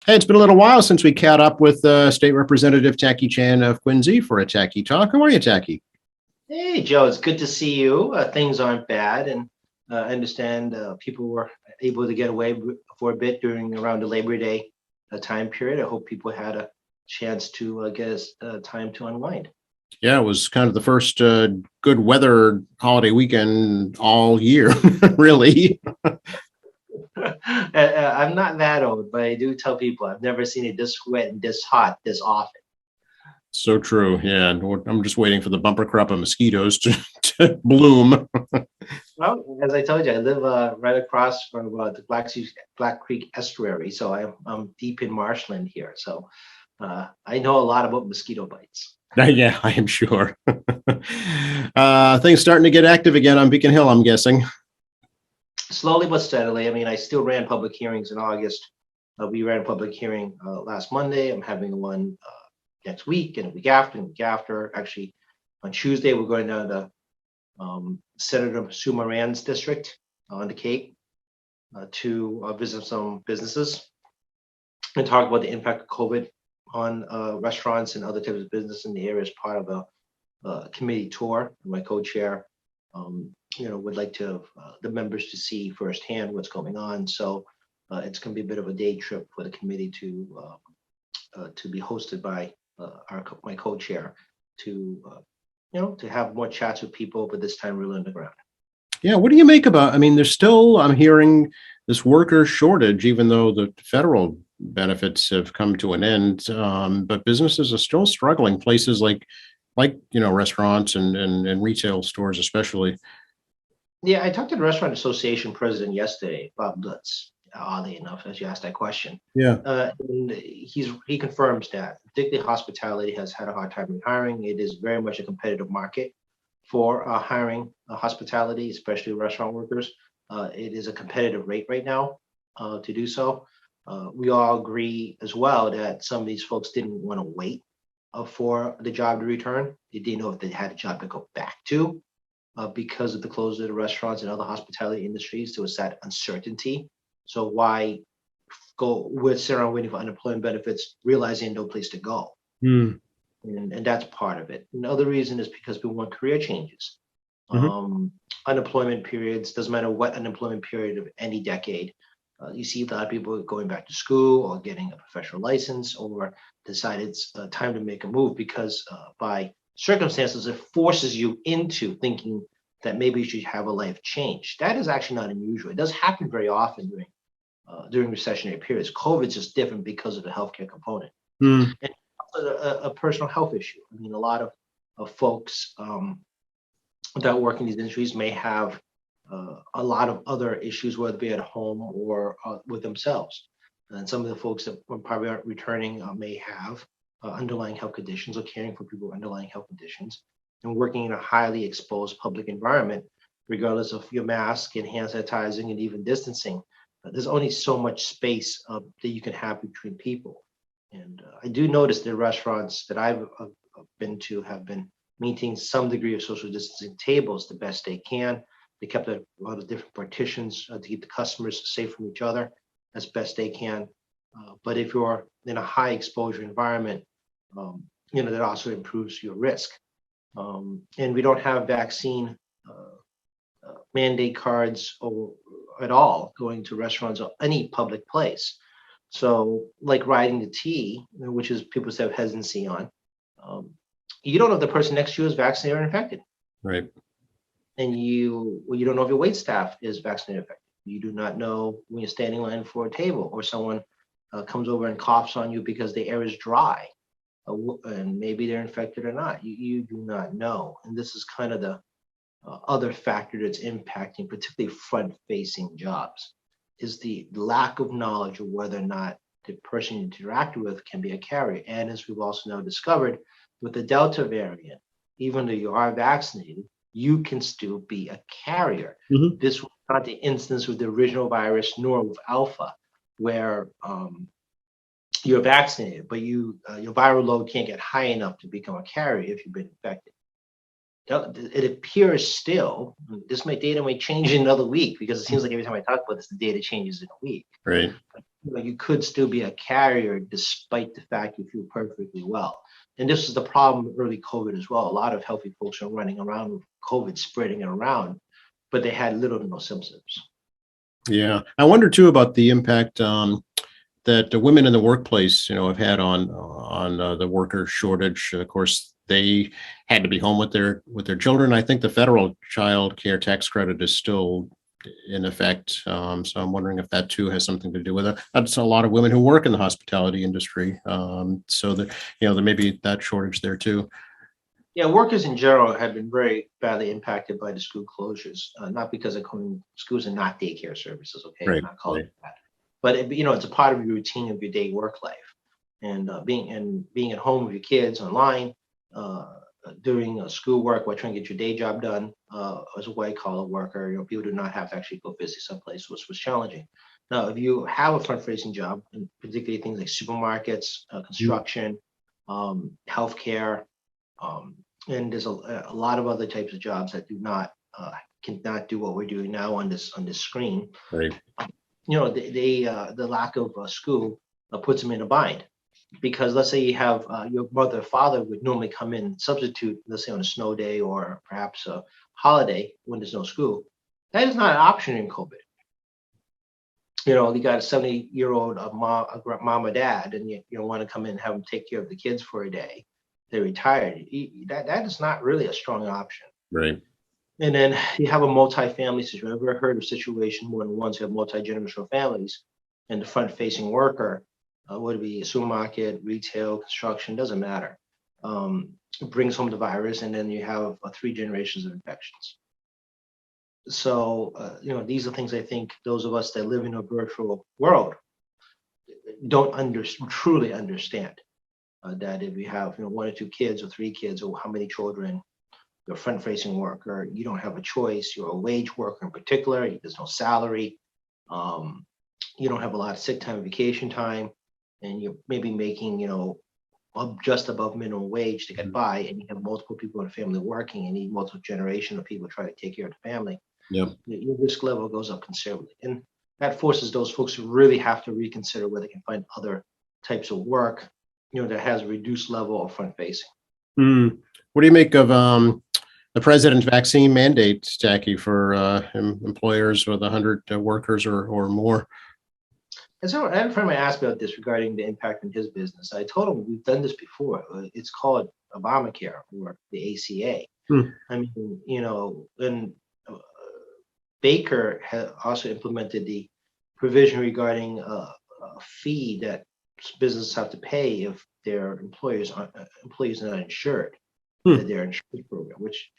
Hey, it's been a little while since we caught up with State Representative Tacky Chan of Quincy for a Tacky Talk. How are you, Tacky? Hey, Joe, it's good to see you. Things aren't bad, and I understand people were able to get away for a bit during around the Labor Day time period. I hope people had a chance to get time to unwind. Yeah, it was kind of the first good weather holiday weekend all year, really. I'm not that old, but I do tell people I've never seen it this wet and this hot this often. So true. Yeah, and I'm just waiting for the bumper crop of mosquitoes to bloom. Well, as I told you, I live right across from the Black Creek estuary, so I'm deep in marshland here. So I know a lot about mosquito bites. Yeah, I am sure. Things starting to get active again on Beacon Hill, I'm guessing. Slowly but steadily. I mean, I still ran public hearings in August. We ran a public hearing last Monday. I'm having one next week and a week after and a week after. Actually, on Tuesday, we're going down to Senator Sue Moran's district on the Cape to visit some businesses and talk about the impact of COVID on restaurants and other types of business in the area as part of a committee tour. My co-chair would like to the members to see firsthand what's going on. So it's going to be a bit of a day trip for the committee to be hosted by my co-chair to have more chats with people, but this time really on the ground. Yeah, what do you make about? I mean, there's still, I'm hearing this worker shortage, even though the federal benefits have come to an end. But businesses are still struggling. Places like restaurants and retail stores, especially. Yeah, I talked to the Restaurant Association president yesterday, Bob Lutz, oddly enough, as you asked that question. Yeah. And he confirms that particularly hospitality has had a hard time in hiring. It is very much a competitive market for hiring hospitality, especially restaurant workers. It is a competitive rate right now to do so. We all agree as well that some of these folks didn't want to wait for the job to return. They didn't know if they had a job to go back to because of the closure of the restaurants and other hospitality industries. There was that uncertainty. So why go sit around waiting for unemployment benefits, realizing no place to go? Hmm. And that's part of it. Another reason is because we want career changes. Mhm. Unemployment periods, doesn't matter what unemployment period of any decade, you see a lot of people going back to school or getting a professional license or decide it's time to make a move because by circumstances, it forces you into thinking that maybe you should have a life change. That is actually not unusual. It does happen very often during recessionary periods. COVID is just different because of the healthcare component. Hmm. And a personal health issue. I mean, a lot of folks that work in these industries may have a lot of other issues, whether it be at home or with themselves. And some of the folks that probably aren't returning may have underlying health conditions or caring for people with underlying health conditions and working in a highly exposed public environment, regardless of your mask and hand sanitizing and even distancing. There's only so much space that you can have between people. And I do notice the restaurants that I've been to have been maintaining some degree of social distancing tables the best they can. They kept a lot of different partitions to keep the customers safe from each other as best they can. But if you're in a high exposure environment, that also improves your risk. And we don't have vaccine mandate cards or at all going to restaurants or any public place. So, like riding the T, which is people have hesitancy on, you don't know if the person next to you is vaccinated or infected, Right. and you don't know if your wait staff is vaccinated or infected. You do not know when you're standing in line for a table, or someone comes over and coughs on you because the air is dry, and maybe they're infected or not. You do not know, and this is kind of the other factor that's impacting, particularly front-facing jobs, is the lack of knowledge of whether or not the person you interact with can be a carrier. And as we've also now discovered with the Delta variant, even though you are vaccinated, you can still be a carrier. Mhm. This was not the instance with the original virus nor with Alpha, where you're vaccinated, but your viral load can't get high enough to become a carrier if you've been infected. It appears still, data may change in another week because it seems like every time I talk about this, the data changes in a week. Right. you could still be a carrier despite the fact you feel perfectly well. And this is the problem with early COVID as well. A lot of healthy folks are running around with COVID spreading it around, but they had little to no symptoms. Yeah. I wonder too about the impact that the women in the workplace, have had on the worker shortage. Of course, they had to be home with their children. I think the federal child care tax credit is still in effect. So I'm wondering if that too has something to do with it. That's a lot of women who work in the hospitality industry. So that, there may be that shortage there too. Yeah, workers in general have been very badly impacted by the school closures, not because of schools are not daycare services, okay? Right. I'm not calling Right. it that. But it's a part of your routine of your day work life. And being at home with your kids online, doing schoolwork while trying to get your day job done, as a white collar worker, people do not have to actually go visit someplace, which was challenging. Now, if you have a front facing job, and particularly things like supermarkets, construction, healthcare, and there's a lot of other types of jobs that cannot do what we're doing now on this screen. Right. The lack of school puts them in a bind, because let's say you have your mother or father would normally come in and substitute, let's say on a snow day or perhaps a holiday when there's no school. That is not an option in COVID. You got a 70-year-old mom or dad, and you want to come in and have them take care of the kids for a day. They're retired. That is not really a strong option. Right. And then you have a multi-family situation. I've ever heard of a situation when ones who have multi-generational families, and the front-facing worker, would it be a supermarket, retail, construction, doesn't matter. It brings home the virus, and then you have 3 generations of infections. So, these are things I think those of us that live in a virtual world don't truly understand. That if you have 1 or 2 kids or 3 kids or how many children, you're a front-facing worker, you don't have a choice. You're a wage worker in particular. There's no salary. You don't have a lot of sick time, vacation time, and you're maybe making just above minimum wage to get by, and you have multiple people in the family working, and you need multiple generations of people trying to take care of the family. Yep. Your risk level goes up considerably, and that forces those folks to really have to reconsider whether they can find other types of work that has a reduced level of front facing. What do you make of the president's vaccine mandate, Jackie, for employers with 100 workers or more? And so I had a friend of mine asked me about this regarding the impact on his business. I told him we've done this before. It's called Obamacare, or the ACA. I mean, and Baker had also implemented the provision regarding a fee that businesses have to pay if their employees are not insured, their insurance program, which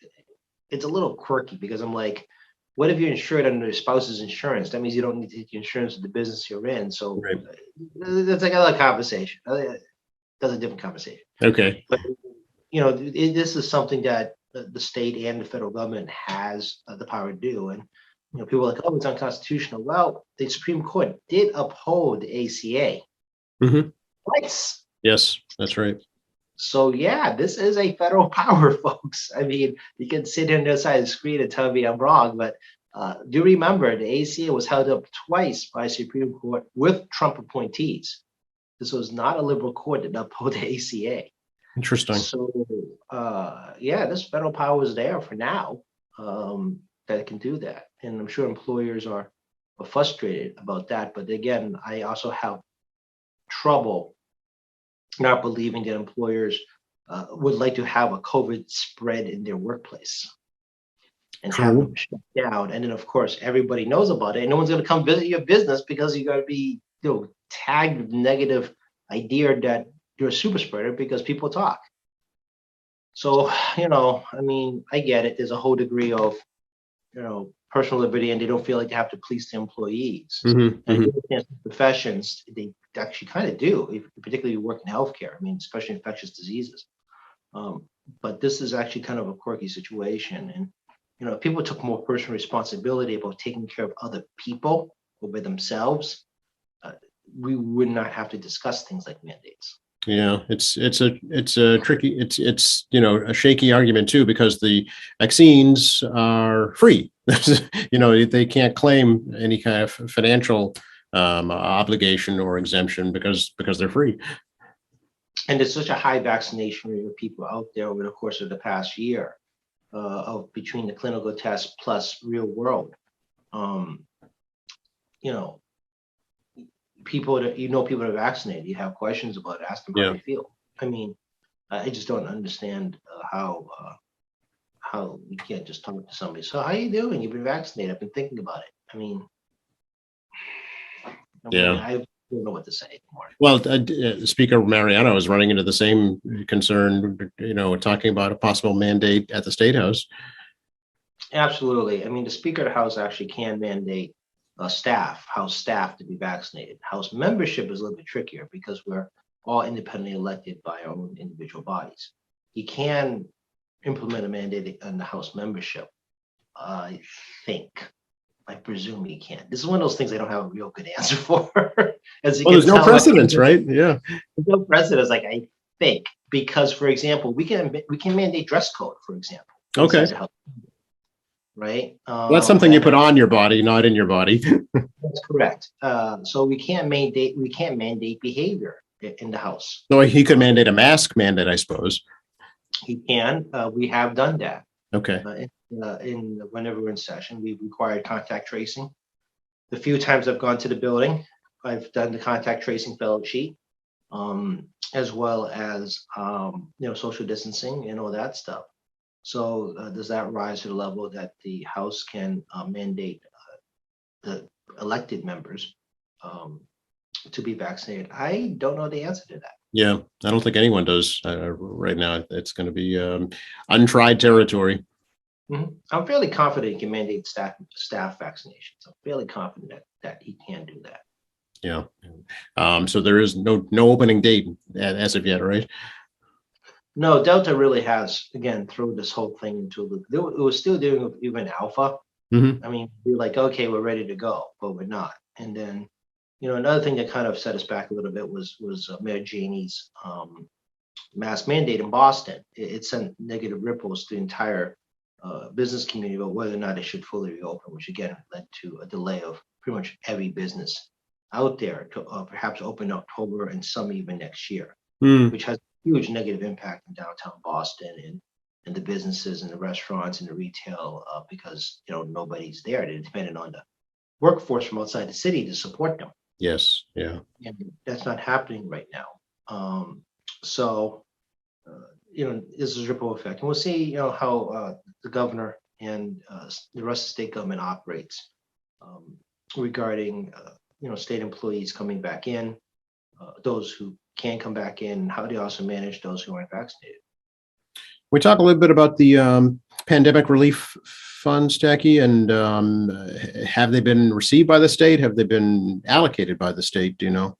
it's a little quirky, because I'm like, what if you're insured under your spouse's insurance? That means you don't need to take the insurance of the business you're in. So Right. That's like another conversation. That's a different conversation. Okay. But this is something that the state and the federal government has the power to do. And people are like, oh, it's unconstitutional. Well, the Supreme Court did uphold the ACA twice. Yes, that's right. So yeah, this is a federal power, folks. I mean, you can sit on the other side of the screen and tell me I'm wrong, but do remember the ACA was held up twice by Supreme Court with Trump appointees. This was not a liberal court that upheld the ACA. Interesting. So this federal power is there for now, that it can do that, and I'm sure employers are frustrated about that. But again, I also have trouble not believing that employers would like to have a COVID spread in their workplace and have them shut down. And then, of course, everybody knows about it, and no one's going to come visit your business because you got to be tagged with negative idea that you're a super spreader because people talk. So, I mean, I get it. There's a whole degree of, personal liberty, and they don't feel like they have to police the employees. And professions, they actually kind of do, particularly you work in healthcare. I mean, especially infectious diseases. But this is actually kind of a quirky situation. And, if people took more personal responsibility about taking care of other people over themselves, we would not have to discuss things like mandates. Yeah, it's a tricky, it's a shaky argument too, because the vaccines are free. They can't claim any kind of financial obligation or exemption because they're free. And there's such a high vaccination rate of people out there over the course of the past year, of between the clinical tests plus real world. Um, you know, people that people that are vaccinated, you have questions about it, ask them how Yeah. they feel. I mean, I just don't understand how you can't just talk to somebody. So how you doing? You've been vaccinated. I've been thinking about it. Yeah. I don't know what to say anymore. Well, Speaker Mariano is running into the same concern, talking about a possible mandate at the State House. Absolutely. I mean, the Speaker of the House actually can mandate House staff to be vaccinated. House membership is a little bit trickier because we're all independently elected by our own individual bodies. He can implement a mandate on the House membership, I think. I presume he can. This is one of those things I don't have a real good answer for. As you Well, can there's no tell, precedence, right? Yeah. there's no precedence, like I think, because for example, we can mandate dress code, for example. Okay. inside the House, right? Well, that's something you put on your body, not in your body. That's correct. So we can't mandate behavior in the House. So he could mandate a mask mandate, I suppose. He can. We have done that. Okay. In whenever we're in session, we've required contact tracing. The few times I've gone to the building, I've done the contact tracing fellow sheet, as well as social distancing and all that stuff. So does that rise to the level that the House can mandate the elected members to be vaccinated? I don't know the answer to that. Yeah, I don't think anyone does right now. It's going to be untried territory. I'm fairly confident he can mandate staff vaccinations. I'm fairly confident that he can do that. Yeah. So there is no opening date as of yet, right? No, Delta really has, again, thrown this whole thing into a loop. It was still doing even Alpha. Mhm. I mean, we're like, okay, we're ready to go, but we're not. And then, another thing that kind of set us back a little bit was Mayor Janey's mask mandate in Boston. It sent negative ripples to the entire business community about whether or not it should fully reopen, which again led to a delay of pretty much every business out there to perhaps open October and some even next year, which has huge negative impact in downtown Boston and the businesses and the restaurants and the retail because nobody's there. They're dependent on the workforce from outside the city to support them. Yes. Yeah. And that's not happening right now. So this is ripple effect, and we'll see how the governor and the rest of the state government operates regarding state employees coming back in, those who can come back in, how they also manage those who aren't vaccinated. We talk a little bit about the pandemic relief funds, Jackie, and have they been received by the state? Have they been allocated by the state? Do you know?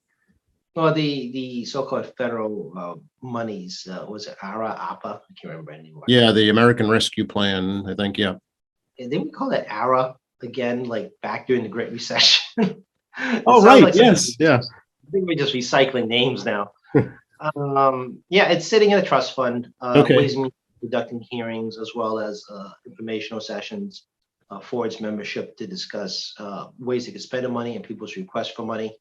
Well, the so-called federal monies, was it ARA? I can't remember anymore. Yeah, the American Rescue Plan, I think. Yeah. And then we call it ARA again, like back during the Great Recession. Oh, right. Like yes. Yeah. I think we're just recycling names now. Yeah, it's sitting in a trust fund. Okay. Ways and Means conducting hearings as well as informational sessions for its membership to discuss ways they can spend the money and people's requests for money.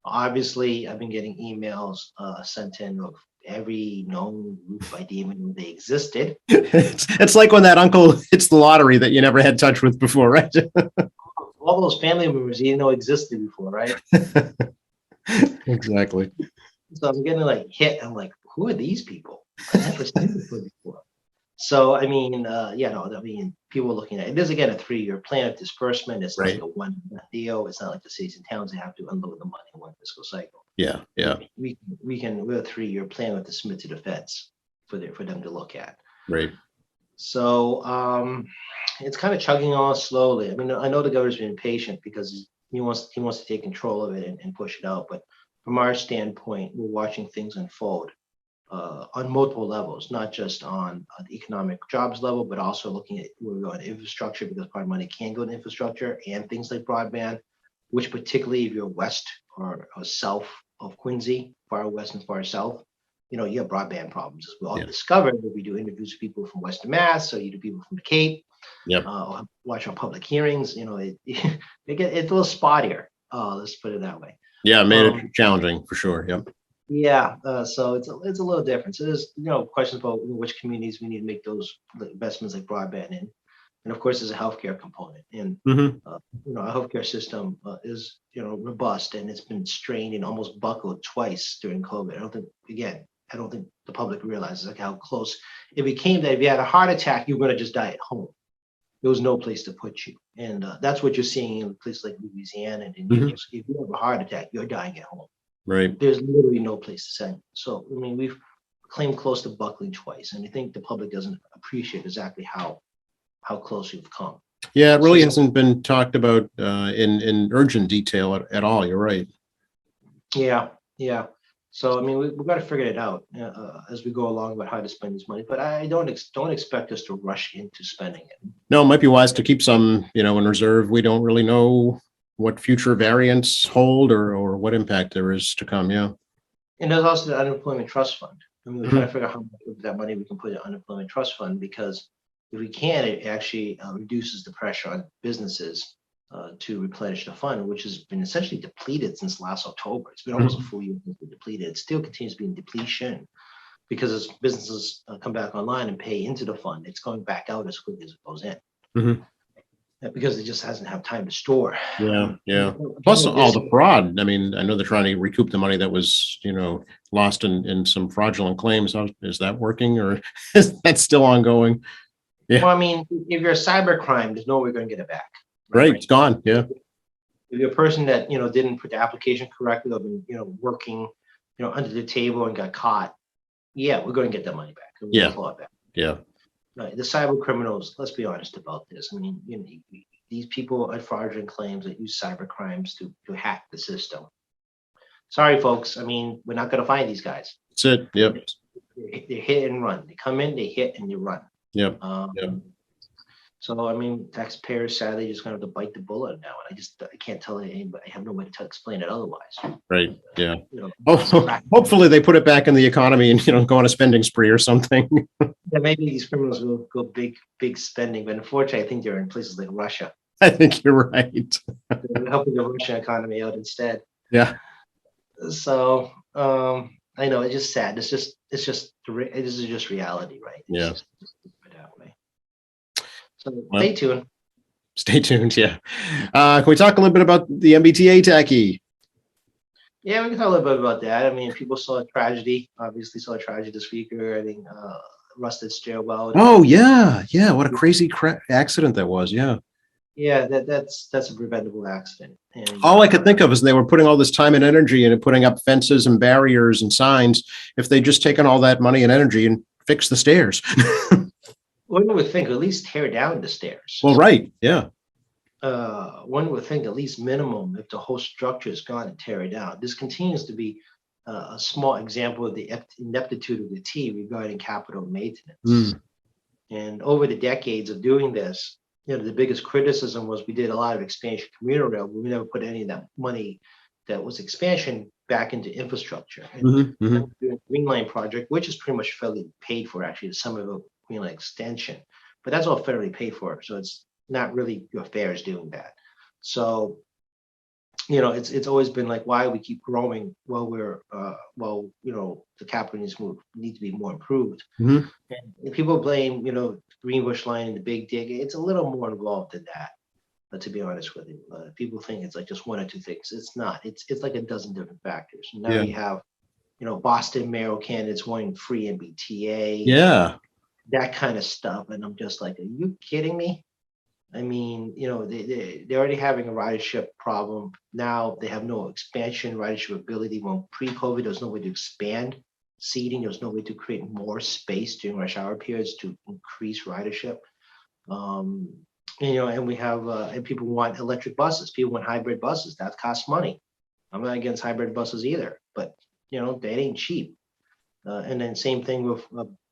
Obviously, I've been getting emails sent in of every known group I didn't even know they existed. It's like when that uncle hits the lottery that you never had touch with before, right? All those family members you didn't know existed before, right? Exactly. So I'm getting like hit. I'm like, who are these people? I've never seen this before. So I mean, people are looking at it. It is again a 3-year plan of disbursement. It's right. Like a one deal. It's not like the cities and towns, they have to unload the money in one fiscal cycle. Yeah, yeah. We're a 3-year plan with to submit to the feds for them to look at. Right. So it's kind of chugging on slowly. I mean, I know the governor's been impatient because he wants to take control of it and push it out. But from our standpoint, we're watching things unfold on multiple levels, not just on the economic jobs level, but also looking at where we're going infrastructure, because part of money can go to infrastructure and things like broadband, which particularly if you're west or south of Quincy, far west and far south, you have broadband problems. As we all discovered, if we do interviews with people from Western Mass, or you do people from the Cape, yep. Watch our public hearings, it's a little spottier Let's put it that way. Yeah, it made it Um, challenging for sure. Yep. yeah, so it's a little different. So there's questions about which communities we need to make those investments like broadband in, and of course there's a healthcare component, and Hmm. our healthcare system is robust, and it's been strained and almost buckled twice during COVID. I don't think the public realizes like how close it became that if you had a heart attack, you're going to just die at home. There was no place to put you, and that's what you're seeing in places like Louisiana and New Hmm. York. If you have a heart attack, you're dying at home. Right. There's literally no place to send you. So I mean, we've claimed close to buckling twice, and I think the public doesn't appreciate exactly how close we've come. Yeah, it So really hasn't been talked about in urgent detail at all. You're right. yeah, yeah. So I mean, we've got to figure it out as we go along about how to spend this money. But I don't expect us to rush into spending it. No, it might be wise to keep some, in reserve. We don't really know what future variants hold or what impact there is to come. Yeah. And there's also the unemployment trust fund. I mean, we're trying Mhm. to figure out how much of that money we can put in unemployment trust fund, because if we can, it actually reduces the pressure on businesses to replenish the fund, which has been essentially depleted since last October. It's been almost a Mhm. full year since it's been depleted. It still continues to be in depletion because as businesses come back online and pay into the fund, it's going back out as quickly as it goes in. Mhm. Because it just hasn't had time to store. Yeah. Yeah. Plus Beginning of all this the year, fraud. I mean, I know they're trying to recoup the money that was, lost in some fraudulent claims. Is that working or is that still ongoing? Yeah. well, I mean, if you're a cyber crime, there's no way you're going to get it back, Right. right? It's gone. Yeah. If you're a person that didn't put the application correctly, or been working under the table and got caught, yeah, we're going to get that money back. We're going to Yeah. claw it back. Yeah. Right. The cyber criminals. Let's be honest about this. I mean, these people are fraudulent claims that use cyber crimes to hack the system. Sorry, folks. I mean, we're not going to find these guys. That's it. Yep. They hit and run. They come in, they hit, and they run. Yep. Um, Yep. so I mean, taxpayers sadly just going to have to bite the bullet now, and I can't tell anybody. I have no way to explain it otherwise. Right. Yeah. It's Oh, practical. hopefully they put it back in the economy and, go on a spending spree or something. Yeah, maybe these criminals will go big spending, but unfortunately, I think they're in places like Russia. I think you're right. They're helping the Russian economy out instead. Yeah. So I know it's just sad. This is just reality, right? Yeah. Just that way. So Well, stay tuned. stay tuned. Yeah. Can we talk a little bit about the MBTA tacky? Yeah, we can talk a little bit about that. I mean, people saw a tragedy. Obviously, saw a tragedy this week regarding rusted stairwell. Oh yeah. Yeah. What a crazy accident that was. Yeah. Yeah, that's a preventable accident. And All I could think of is they were putting all this time and energy into putting up fences and barriers and signs. If they just taken all that money and energy and fixed the stairs. one would think at least tear down the stairs. Well, right. Yeah. One would think at least minimum if the whole structure is gone and tear it down. This continues to be a small example of the ineptitude of the T regarding capital maintenance. Mm. And over the decades of doing this, the biggest criticism was we did a lot of expansion commuter rail, but we never put any of that money that was expansion back into infrastructure. And Mm-hmm. Mm-hmm. doing the Green Line project, which is pretty much federally paid for, actually, the Somerville Green Line extension, but that's all federally paid for, so it's not really your affairs doing that. So it's always been like, why we keep growing while the capital need to be more improved. Mm-hmm. And people blame Greenbush Line and the Big Dig. It's a little more involved than that. But to be honest with you, people think it's like just one or two things. It's not. It's like a dozen different factors. And now Yeah. you have Boston mayoral candidates wanting free MBTA. Yeah. That kind of stuff. And I'm just like, are you kidding me? I mean, they're already having a ridership problem. Now they have no expansion ridership ability. When pre-COVID, there was no way to expand seating. There was no way to create more space during rush hour periods to increase ridership. And we have, and people want electric buses. People want hybrid buses. That costs money. I'm not against hybrid buses either, but that ain't cheap. And then same thing with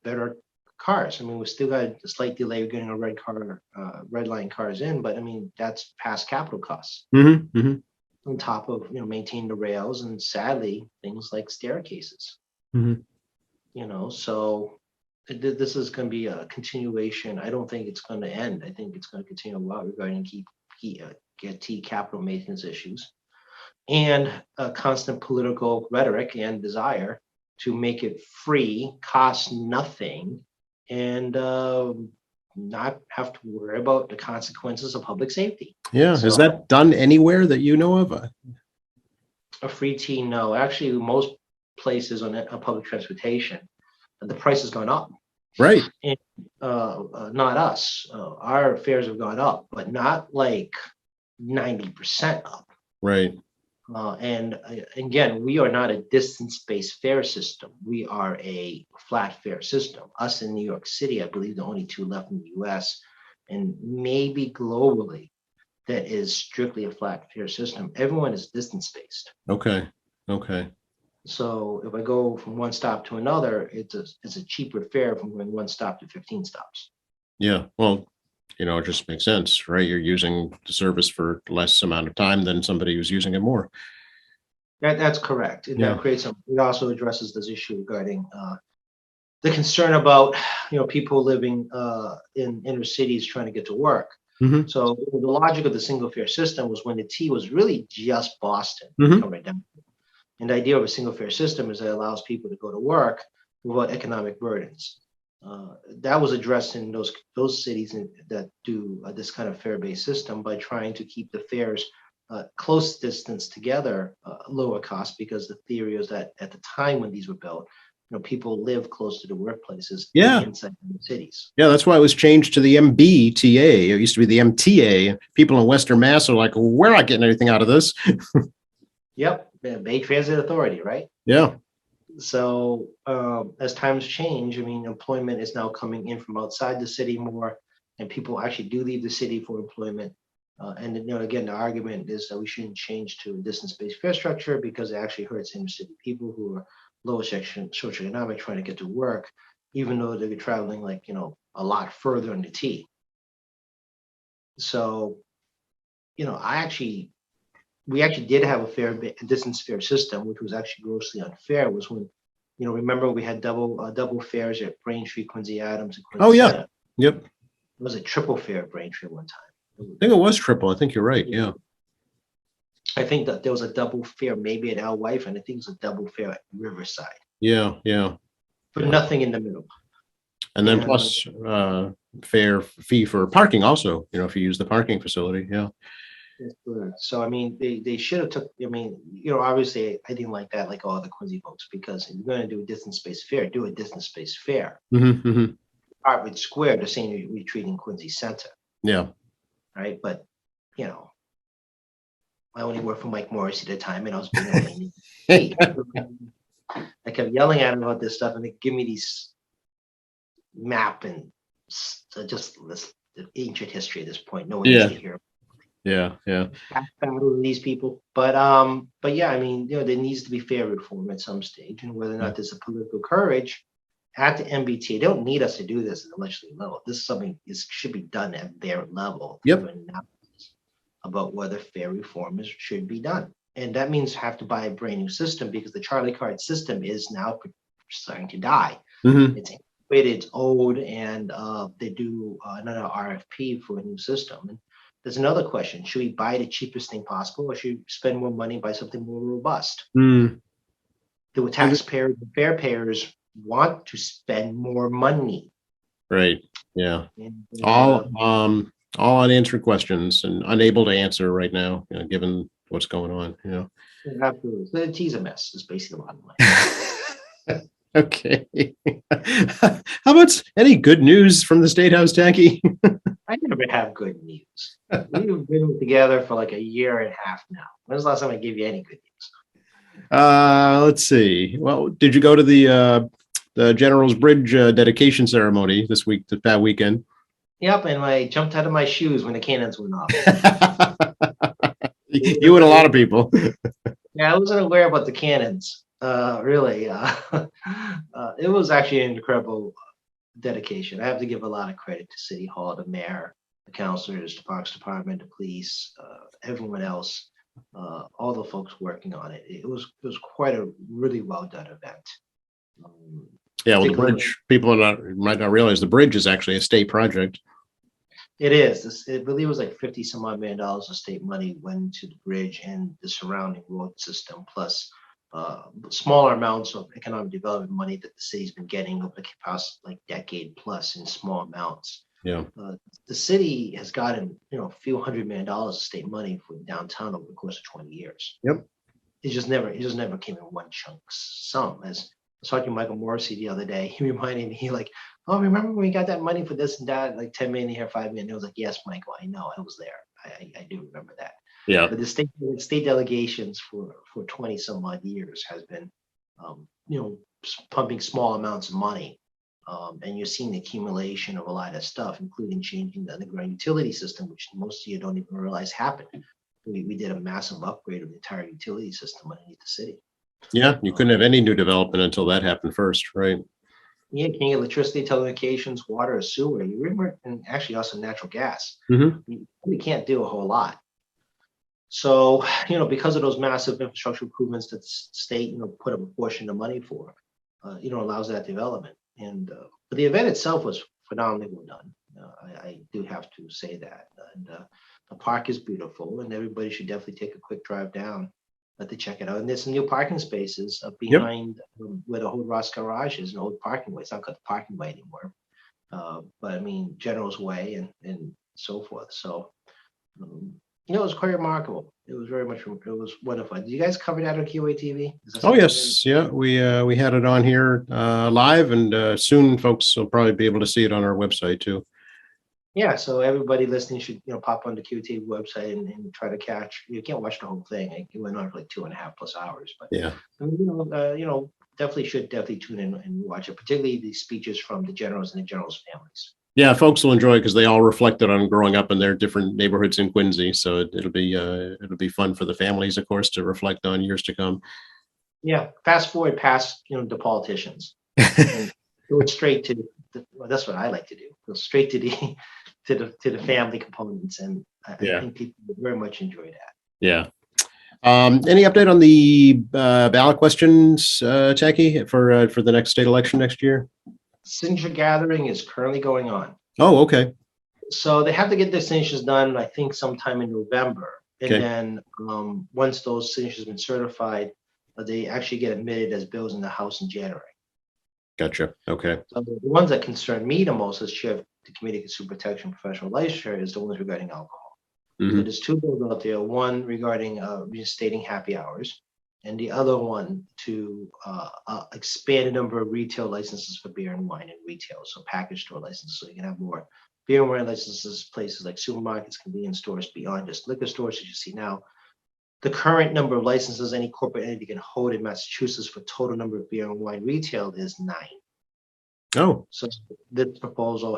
better cars. I mean, we still got a slight delay of getting our red line cars in, but I mean, that's past capital costs Mm-hmm. Mm-hmm. on top of, maintaining the rails and sadly things like staircases, Mm-hmm. so this is going to be a continuation. I don't think it's going to end. I think it's going to continue a lot regarding get T capital maintenance issues. and a constant political rhetoric and desire to make it free, cost nothing, and not have to worry about the consequences of public safety. Yeah. So Is that done anywhere that you know of? a free tea, no. Actually, most places on public transportation, the price has gone up. Right. And not us. Our fares have gone up, but not like 90% up. Right. And again, we are not a distance-based fare system. We are a flat fare system. Us in New York City, I believe the only two left in the US, and maybe globally, that is strictly a flat fare system. Everyone is distance-based. Okay. Okay. So if I go from one stop to another, it's a cheaper fare from going one stop to 15 stops. Yeah. Well, it just makes sense, right? You're using the service for less amount of time than somebody who's using it more. That's correct. And Yeah. that creates it also addresses this issue regarding the concern about people living in inner cities trying to get to work. Mhm. So the logic of the single fare system was when the T was really just Boston, Mhm. come right down. And the idea of a single fare system is that it allows people to go to work without economic burdens. That was addressed in those cities that do this kind of fare-based system by trying to keep the fares close distance together, lower cost, because the theory is that at the time when these were built, people live close to the workplaces Yeah. inside the cities. Yeah, that's why it was changed to the MBTA. It used to be the MTA. People in Western Mass are like, well, we're not getting anything out of this. Yep, the Bay Transit Authority, right? Yeah. So as times change, I mean, employment is now coming in from outside the city more, and people actually do leave the city for employment. And again, the argument is that we shouldn't change to a distance-based fare structure because it actually hurts inner city people who are lower section socioeconomic trying to get to work, even though they're traveling a lot further in the T. So, we actually did have a distance fare system, which was actually grossly unfair. Was when, remember we had double fares at Braintree, Quincy Adams, and Quincy Oh, yeah. Center. Yep. It was a triple fare at Braintree one time. I think it was triple. I think you're right. Yeah. I think that there was a double fare maybe at Alewife, and I think it was a double fare at Riverside, Yeah. Yeah. but nothing in the middle. And then Yeah. plus fee for parking also, if you use the parking facility. Yeah. That's correct. So I mean, they should have took. I mean, obviously I didn't like that, like all the Quincy folks, because if you're going to do a distance-based fare, do a distance-based fare. Mm-hmm, mm-hmm. Harvard Square, the same we treating Quincy Center, Yeah. right? But I only worked for Mike Morris at the time, and I was being hey, I kept yelling at him about this stuff, and they give me these map and just this ancient history at this point. No one needs to hear. Yeah. Yeah. These people, but yeah, I mean, there needs to be fair reform at some stage, and whether or not there's a political courage at the MBTA, they don't need us to do this at the legislative level. This is something should be done at their level. Yep. About whether fair reform should be done, and that means have to buy a brand new system because the Charlie card system is now starting to die. Mm-hmm. It's antiquated, it's old, and they do another RFP for a new system. And there's another question: should we buy the cheapest thing possible, or should we spend more money and buy something more robust? Mm. Do taxpayers and fare payers want to spend more money? Right. Yeah. And, all unanswered questions and unable to answer right now, given what's going on. absolutely. So the T's a mess is basically the bottom line. Okay. How about any good news from the State House, Tacky? I never have good news. We've been together for like a year and a half now. When's the last time I gave you any good news? Let's see. Well, did you go to the General's Bridge dedication ceremony this past weekend? Yep, and I jumped out of my shoes when the cannons went off. You and a lot of people. Yeah, I wasn't aware about the cannons. Really, it was actually an incredible dedication. I have to give a lot of credit to City Hall, the mayor, the councilors, the Parks Department, the police, everyone else, all the folks working on it. It was quite a really well done event. Yeah, well, the bridge, people might not realize the bridge is actually a state project. It is. I believe it was like 50 some odd million dollars of state money went to the bridge and the surrounding road system, plus smaller amounts of economic development money that the city's been getting over the past like decade plus in small amounts. Yeah. The city has gotten, a few $100 million of state money for downtown over the course of 20 years. Yep. It just never came in one chunk sum. As I was talking to Michael Morrissey the other day, he reminded me like, oh, remember when we got that money for this and that, like 10 million here, 5 million? I was like, yes, Michael, I know, I was there. I do remember that. Yeah. But the state delegations for 20 some odd years has been, pumping small amounts of money. And you're seeing the accumulation of a lot of stuff, including changing the underground utility system, which most of you don't even realize happened. We did a massive upgrade of the entire utility system underneath the city. Yeah. You couldn't have any new development until that happened first, right? Yeah, you can get electricity, telecommunications, water, sewer. You remember, and actually also natural gas. Mhm. You really can't do a whole lot. So, because of those massive infrastructure improvements that the state, put up a portion of money for, allows that development. And but the event itself was phenomenally well done. I do have to say that. And the park is beautiful, and everybody should definitely take a quick drive down to check it out. And there's some new parking spaces up behind where the old Ross garage is, an old parking way. It's not called the parking way anymore, but I mean General's Way and so forth. So. It was quite remarkable. It was it was wonderful. Did you guys cover that on QA TV? Oh, yes. Yeah. We had it on here live, and soon folks will probably be able to see it on our website too. Yeah, so everybody listening should pop on the QT website and try to catch. You can't watch the whole thing. It went on for like 2.5+ hours, but Yeah. definitely should tune in and watch it, particularly the speeches from the generals and the generals' families. Yeah, folks will enjoy it because they all reflected on growing up in their different neighborhoods in Quincy. So it'll be fun for the families, of course, to reflect on years to come. Yeah, fast forward past the politicians and go straight to well, that's what I like to do. Go straight to the to the family components, and I think people would very much enjoy that. Yeah. Any update on the ballot questions, Jackie, for the next state election next year? Signature gathering is currently going on. Oh, okay. So they have to get their signatures done, I think, sometime in November. And Okay. then once those signatures have been certified, they actually get admitted as bills in the House in January. Gotcha. Okay. So the ones that concern me the most as chair of the Committee on Consumer Protection and Professional Licensure is the ones regarding alcohol. So Mhm. there's two bills out there, one regarding reinstating happy hours, and the other one to expand the number of retail licenses for beer and wine in retail, so package store licenses, so you can have more beer and wine licenses, places like supermarkets, convenience stores, beyond just liquor stores, as you see now. The current number of licenses any corporate entity can hold in Massachusetts for total number of beer and wine retail is 9. Oh, So this proposal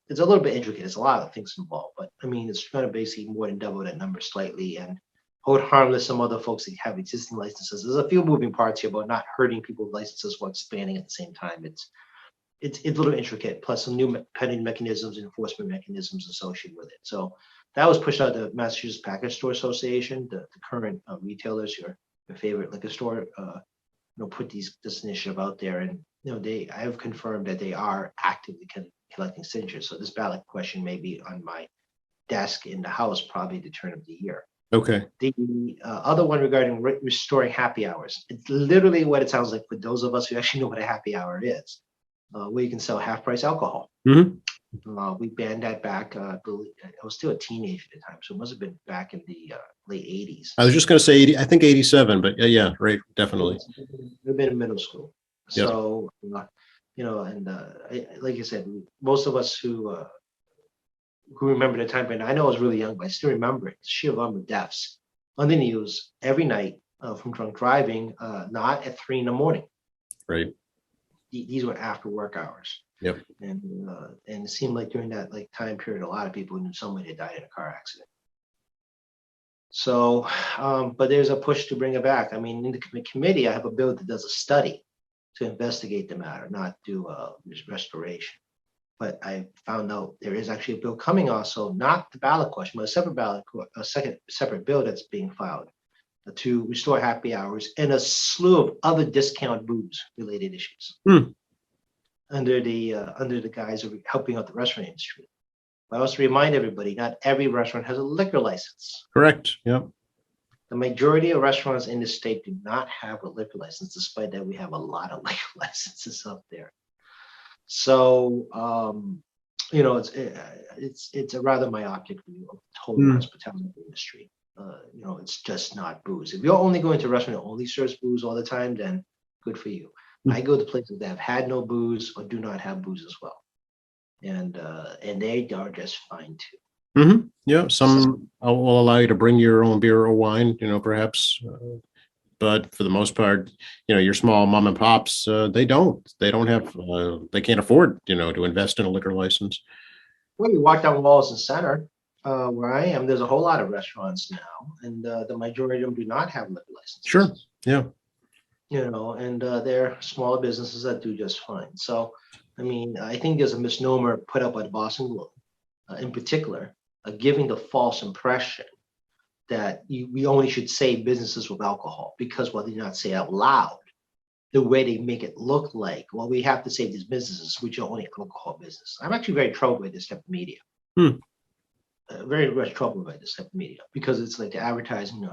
it's a little bit intricate. There's a lot of things involved, but I mean, it's going to basically more than double that number slightly and hold harmless some other folks that have existing licenses. There's a few moving parts here, but not hurting people's licenses while expanding at the same time. It's a little intricate, plus some new pending mechanisms and enforcement mechanisms associated with it. So that was pushed out to Massachusetts Package Store Association, the current retailers, your favorite liquor store, put this initiative out there, and I have confirmed that they are actively collecting signatures. So this ballot question may be on my desk in the House probably the turn of the year. okay. The other one regarding restoring happy hours. It's literally what it sounds like for those of us who actually know what a happy hour is, where you can sell half-price alcohol. Mhm. We banned that back. I was still a teenager at the time, so it must have been back in the late 80s. I was just going to say 80, I think 87, but yeah, right, definitely. We've been in middle school. Yep. So, and like I said, most of us who remember the time, and I know I was really young, but I still remember it. The sheer volume of deaths on the news every night from drunk driving, not at 3 a.m. Right. These were after work hours. Yep. And it seemed like during that time period, a lot of people knew somebody that died in a car accident. So, but there's a push to bring it back. I mean, in the committee, I have a bill that does a study to investigate the matter, not do restoration. But I found out there is actually a bill coming also, not the ballot question, but a separate bill that's being filed to restore happy hours and a slew of other discount booze related issues under the guise of helping out the restaurant industry. I also remind everybody, not every restaurant has a liquor license. Correct. Yep. The majority of restaurants in the state do not have a liquor license, despite that we have a lot of liquor licenses out there. So, it's a rather myopic view of the total Mm. hospitality industry. It's just not booze. If you're only going to a restaurant that only serves booze all the time, then good for you. I go to places that have had no booze or do not have booze as well, and they are just fine too. Yeah. Some will allow you to bring your own beer or wine, perhaps. But for the most part, your small mom and pops, they don't have, they can't afford, to invest in a liquor license. Well, you walk down Wallace Center, where I am, there's a whole lot of restaurants now, and the majority of them do not have liquor licenses. Sure. Yeah. And they're smaller businesses that do just fine. So, I mean, I think there's a misnomer put up by the Boston Globe, in particular, giving the false impression that we only should say businesses with alcohol, because what they not say out loud, the way they make it look like, well, we have to say these businesses which are only alcohol business. I'm actually very troubled by this type of media. Very much troubled by this type of media, because it's like the advertising,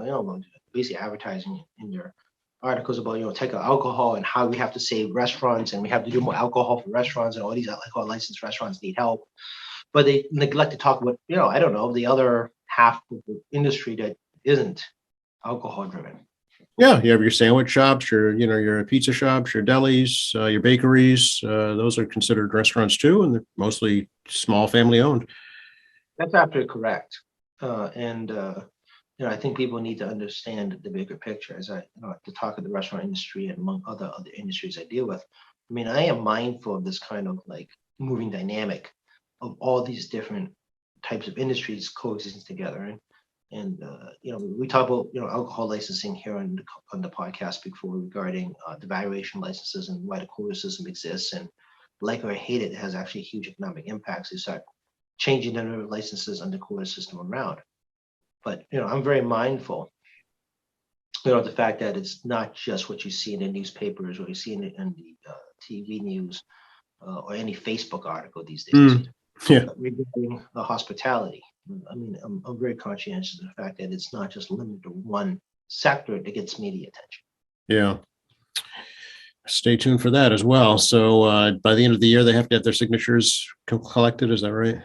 basically advertising in your articles about, take out alcohol and how we have to save restaurants and we have to do more alcohol for restaurants, and all these alcohol licensed restaurants need help. But they neglect to talk about, I don't know, the other half of the industry that isn't alcohol driven. Yeah, you have your sandwich shops, your pizza shops, your delis, your bakeries. Those are considered restaurants too, and they're mostly small family owned. That's absolutely correct. I think people need to understand the bigger picture. As to talk of the restaurant industry and among other industries I deal with. I mean, I am mindful of this kind of like moving dynamic of all these different types of industries coexisting together. And we talk about alcohol licensing here on the podcast before, regarding the valuation licenses and why the quota system exists. And like or hate it, has actually huge economic impacts. They start changing the number of licenses on the quota system around. But I'm very mindful, the fact that it's not just what you see in the newspapers or you see in the TV news or any Facebook article these days. Yeah. Regarding the hospitality, I mean, I'm very conscientious of the fact that it's not just limited to one sector that gets media attention. Yeah. Stay tuned for that as well. So by the end of the year, they have to have their signatures collected. Is that right?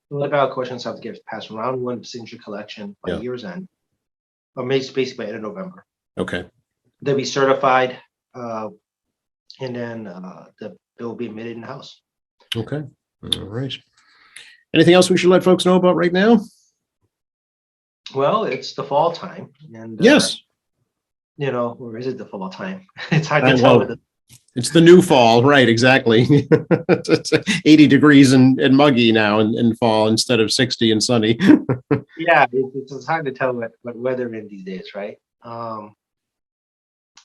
The ballot questions have to get passed round one signature collection by year's end, or basically by end of November. Okay. They'll be certified, and then the bill will be admitted in the House. Okay. All right. Anything else we should let folks know about right now? Well, it's the fall time, and yes, or is it the fall time? It's hard to tell. It's the new fall, right? Exactly. It's 80 degrees and muggy now in fall instead of 60 and sunny. Yeah, it's hard to tell what weather in these days, right? I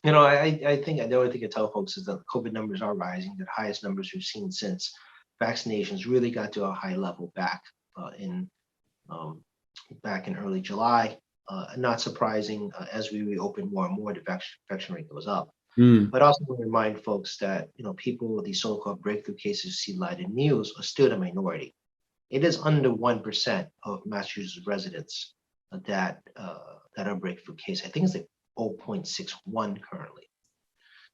think the only thing I tell folks is that COVID numbers are rising. The highest numbers we've seen since vaccinations really got to a high level back in early July. Not surprising, as we reopen more and more, the infection rate goes up. But also want to remind folks that people with these so-called breakthrough cases you see live in news are still the minority. It is under 1% of Massachusetts residents that are breakthrough case. I think it's like 0.61 currently.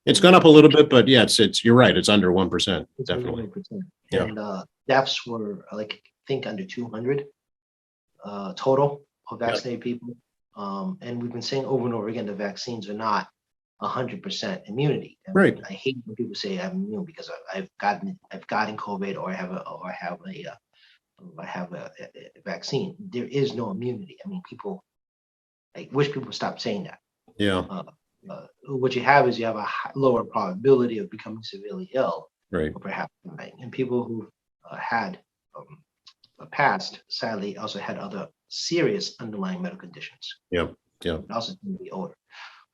It's gone up a little bit, but yeah, you're right. It's under 1%. It's definitely. Under 1%. Yeah. And deaths were I think under 200 total of vaccinated people. And we've been saying over and over again, the vaccines are not 100% immunity. Right. I hate when people say I'm immune because I've gotten COVID or I have a vaccine. There is no immunity. I mean, I wish people would stop saying that. Yeah. What you have is you have a lower probability of becoming severely ill, right, or perhaps dying. And people who had passed, sadly, also had other serious underlying medical conditions. Yeah. Also tend to be older.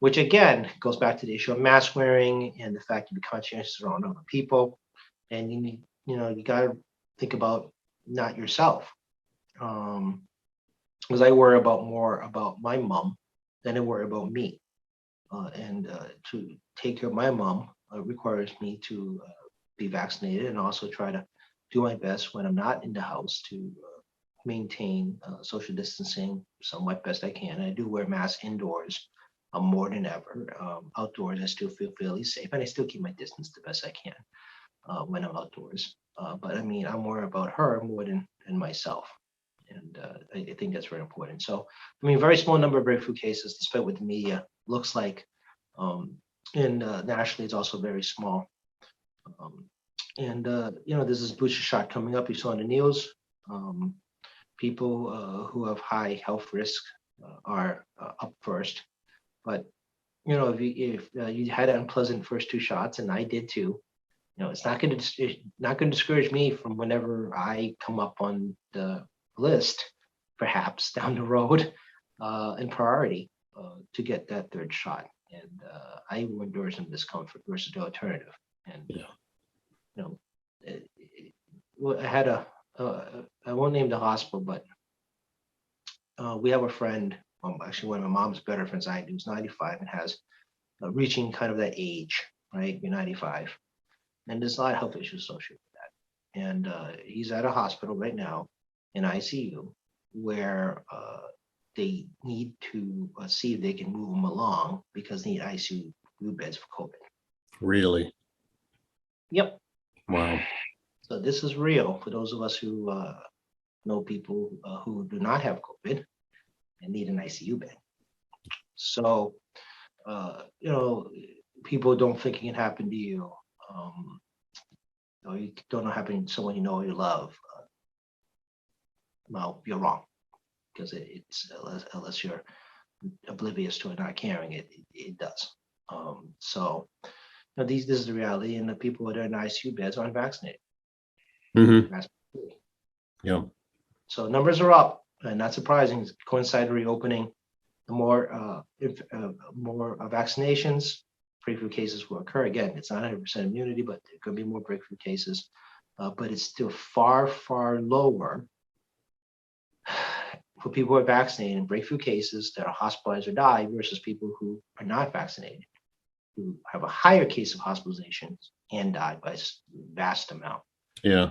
Which again goes back to the issue of mask wearing and the fact to be conscientious around other people, and you need, you got to think about not yourself, because I worry more about my mom than I worry about me, and to take care of my mom requires me to be vaccinated and also try to do my best when I'm not in the house to maintain social distancing somewhat best I can. I do wear masks indoors more than ever. Outdoors, I still feel fairly safe, and I still keep my distance the best I can when I'm outdoors. But I mean, I'm worried about her more than myself, and I think that's very important. So, I mean, very small number of breakthrough cases, despite what the media looks like. And nationally, it's also very small. Um, and there's this booster shot coming up. You saw in the news. People who have high health risk are up first. But if you had unpleasant first two shots, and I did too, it's not going to discourage me from whenever I come up on the list, perhaps down the road, in priority to get that third shot. And I will endure some discomfort versus the alternative. And I had I won't name the hospital, but we have a friend, actually one of my mom's better friends I do, who's 95 and has reaching kind of that age, right? You're 95. And there's a lot of health issues associated with that. And he's at a hospital right now in ICU where they need to see if they can move him along because they need ICU beds for COVID. Really? Yep. Wow. So this is real for those of us who know people who do not have COVID and need an ICU bed. So, people don't think it can happen to you. Or you don't know happen to someone you know or you love. Well, you're wrong, because it's unless you're oblivious to it, not caring, it does. So this is the reality, and the people that are in ICU beds aren't vaccinated. Mm-hmm. Yeah. So numbers are up, and not surprising. It's coincide reopening. The more vaccinations, breakthrough cases will occur. Again, it's not 100% immunity, but there could be more breakthrough cases. But it's still far, far lower for people who are vaccinated and breakthrough cases that are hospitalized or die versus people who are not vaccinated, who have a higher case of hospitalizations and die by a vast amount. Yeah.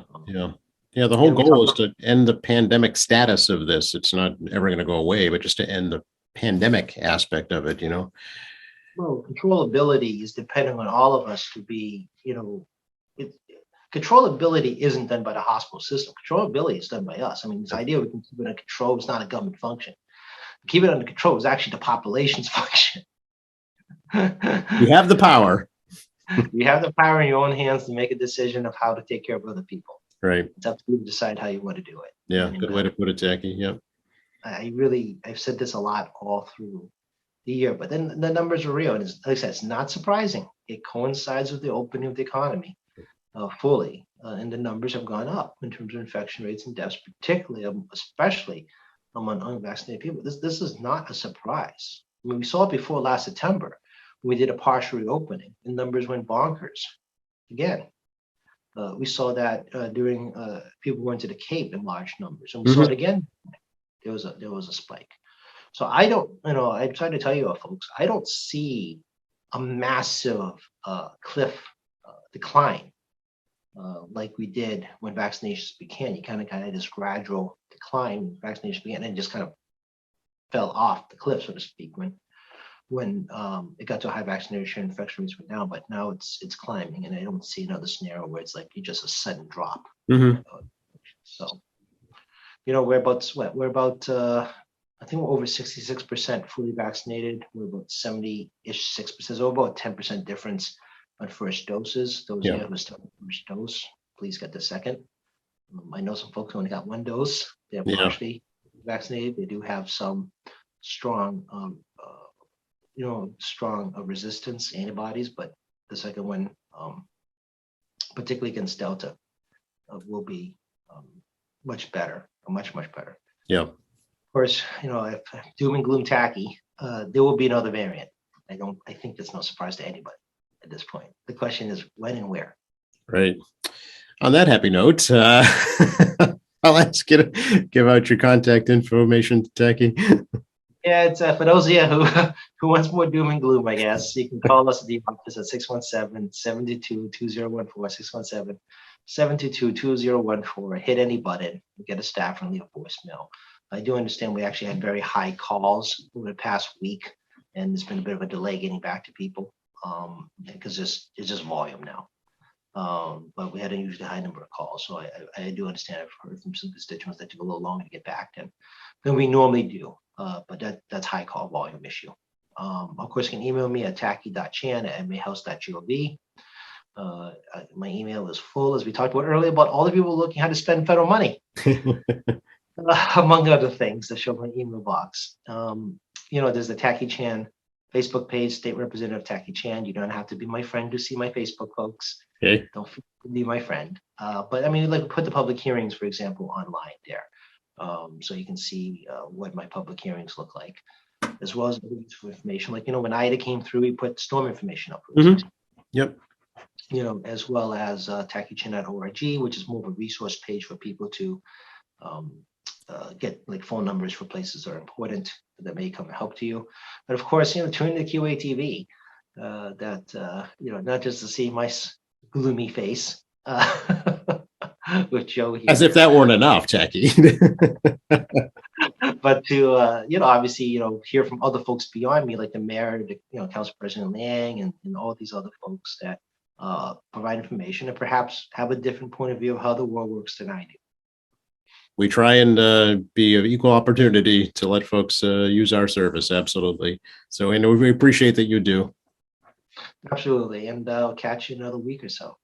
The whole goal is to end the pandemic status of this. It's not ever going to go away, but just to end the pandemic aspect of it, Well, controllability is dependent on all of us to be, controllability isn't done by the hospital system. Controllability is done by us. I mean, this idea we can keep it under control is not a government function. Keep it under control is actually the population's function. You have the power. You have the power in your own hands to make a decision of how to take care of other people. Right. It's up to you to decide how you want to do it. Yeah, good way to put it, Jackie. Yeah. I've said this a lot all through the year, but then the numbers are real. And like I said, it's not surprising. It coincides with the opening of the economy fully. And the numbers have gone up in terms of infection rates and deaths, especially among unvaccinated people. This is not a surprise. I mean, we saw it before last September when we did a partial reopening and numbers went bonkers again. We saw that during people going to the Cape in large numbers, and we saw it again. There was a spike. So I try to tell you, folks, I don't see a massive cliff decline like we did when vaccinations began. You kind of this gradual decline when vaccinations began, and just kind of fell off the cliff, so to speak, when it got to a high vaccination, infection rates went down, but now it's climbing, and I don't see another scenario where it's like just a sudden drop. So, we're about I think we're over 66% fully vaccinated. We're about 70-ish 6%. So about 10% difference on first doses. Those who have the first dose, please get the second. I know some folks only got one dose. They're partially vaccinated. They do have some strong resistance antibodies, but the second one, particularly against Delta, will be much better, much better. Yeah. Of course, if doom and gloom tacky, there will be another variant. I think that's no surprise to anybody at this point. The question is when and where. Right. On that happy note, I'll ask you to give out your contact information, Tacky. Yeah, it's for those of you who wants more doom and gloom, I guess. You can call us at the office at 617-722-2014, 722-2014. Hit any button, get a staff and leave a voicemail. I do understand we actually had very high calls over the past week, and there's been a bit of a delay getting back to people because it's just volume now. But we had a usually high number of calls, so I do understand. I've heard from some constituents that took a little longer to get back than we normally do, but that's high call volume issue. Of course, you can email me at tacky.chan@mahouse.gov. My email is full, as we talked about earlier, about all the people looking how to spend federal money, among other things that show up in my email box. There's the Tacky Chan Facebook page, State Representative Tacky Chan. You don't have to be my friend to see my Facebook, folks. Okay. Don't be my friend. But I mean, like, put the public hearings, for example, online there. So you can see what my public hearings look like, as well as information. Like, when Ida came through, we put storm information up. Yep. As well as tackychan.org, which is more of a resource page for people to get like phone numbers for places that are important that may come and help to you. But of course, tune to QATV, not just to see my gloomy face with Joe here. As if that weren't enough, Tacky. But to obviously hear from other folks beyond me, like the mayor, Council President Liang, and all these other folks that provide information and perhaps have a different point of view of how the world works than I do. We try and be of equal opportunity to let folks use our service. Absolutely. So, and we appreciate that you do. Absolutely. And I'll catch you another week or so.